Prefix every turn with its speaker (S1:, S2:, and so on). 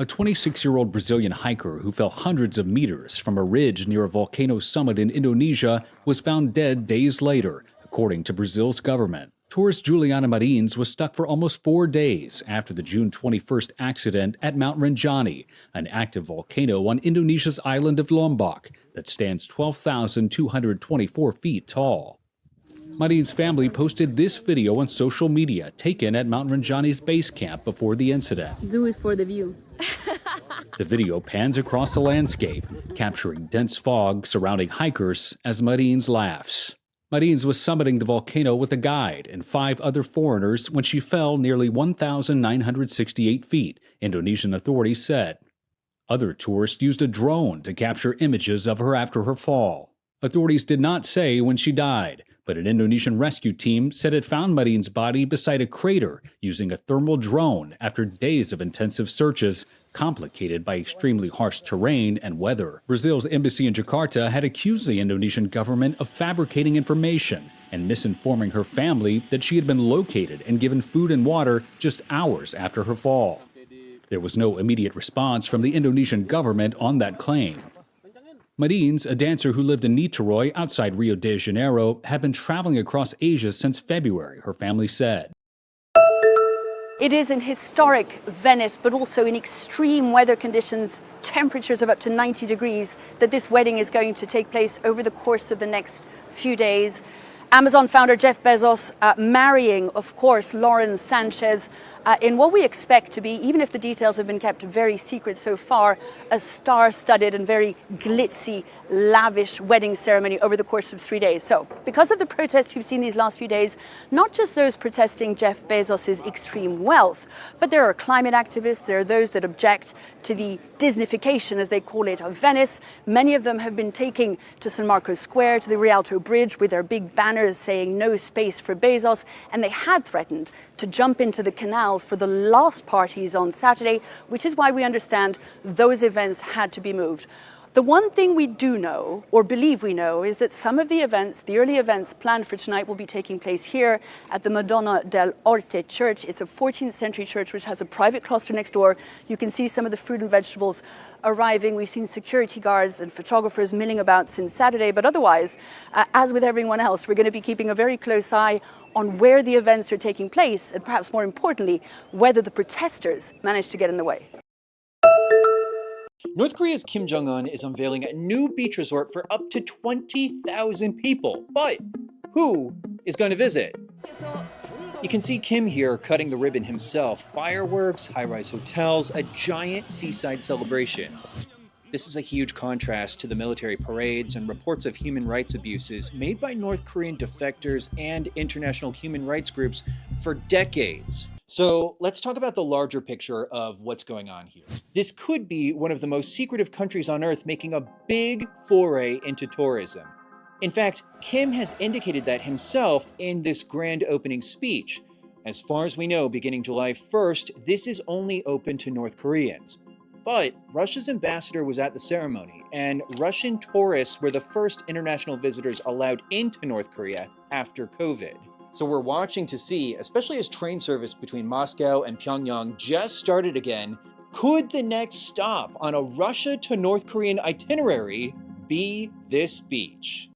S1: A 26-year-old Brazilian hiker who fell hundreds of meters from a ridge near a volcano summit in Indonesia was found dead days later, according to Brazil's government. Tourist Juliana Marins was stuck for almost 4 days after the June 21st accident at Mount Rinjani, an active volcano on Indonesia's island of Lombok that stands 12,224 feet tall. Marins' family posted this video on social media taken at Mount Rinjani's base camp before the incident.
S2: Do it for the view.
S1: The video pans across the landscape, capturing dense fog surrounding hikers as Marins laughs. Marins was summiting the volcano with a guide and 5 other foreigners when she fell nearly 1,968 feet, Indonesian authorities said. Other tourists used a drone to capture images of her after her fall. Authorities did not say when she died, but an Indonesian rescue team said it found Marins' body beside a crater using a thermal drone after days of intensive searches, complicated by extremely harsh terrain and weather. Brazil's embassy in Jakarta had accused the Indonesian government of fabricating information and misinforming her family that she had been located and given food and water just hours after her fall. There was no immediate response from the Indonesian government on that claim. Marins, a dancer who lived in Niterói outside Rio de Janeiro, had been traveling across Asia since February, her family said.
S3: It is in historic Venice, but also in extreme weather conditions, temperatures of up to 90 degrees, that this wedding is going to take place over the course of the next few days. Amazon founder Jeff Bezos marrying, of course, Lauren Sanchez in what we expect to be, even if the details have been kept very secret so far, a star-studded and very glitzy, lavish wedding ceremony over the course of 3 days. So, because of the protests we've seen these last few days, not just those protesting Jeff Bezos' extreme wealth, but there are climate activists, there are those that object to the Disneyfication, as they call it, of Venice. Many of them have been taking to San Marco Square, to the Rialto Bridge, with their big banners saying no space for Bezos, and they had threatened to jump into the canal for the last parties on Saturday, which is why we understand those events had to be moved. The one thing we do know, or believe we know, is that some of the events, the early events planned for tonight, will be taking place here at the Madonna del Orte Church. It's a 14th century church which has a private cloister next door. You can see some of the fruit and vegetables arriving. We've seen security guards and photographers milling about since Saturday, but otherwise, as with everyone else, we're going to be keeping a very close eye on where the events are taking place, and perhaps more importantly, whether the protesters manage to get in the way.
S4: North Korea's Kim Jong Un is unveiling a new beach resort for up to 20,000 people. But who is going to visit? You can see Kim here cutting the ribbon himself. Fireworks, high-rise hotels, a giant seaside celebration. This is a huge contrast to the military parades and reports of human rights abuses made by North Korean defectors and international human rights groups for decades. So let's talk about the larger picture of what's going on here. This could be one of the most secretive countries on earth making a big foray into tourism. In fact, Kim has indicated that himself in this grand opening speech. As far as we know, beginning July 1st, this is only open to North Koreans. But Russia's ambassador was at the ceremony, and Russian tourists were the first international visitors allowed into North Korea after COVID. So we're watching to see, especially as train service between Moscow and Pyongyang just started again, could the next stop on a Russia to North Korean itinerary be this beach?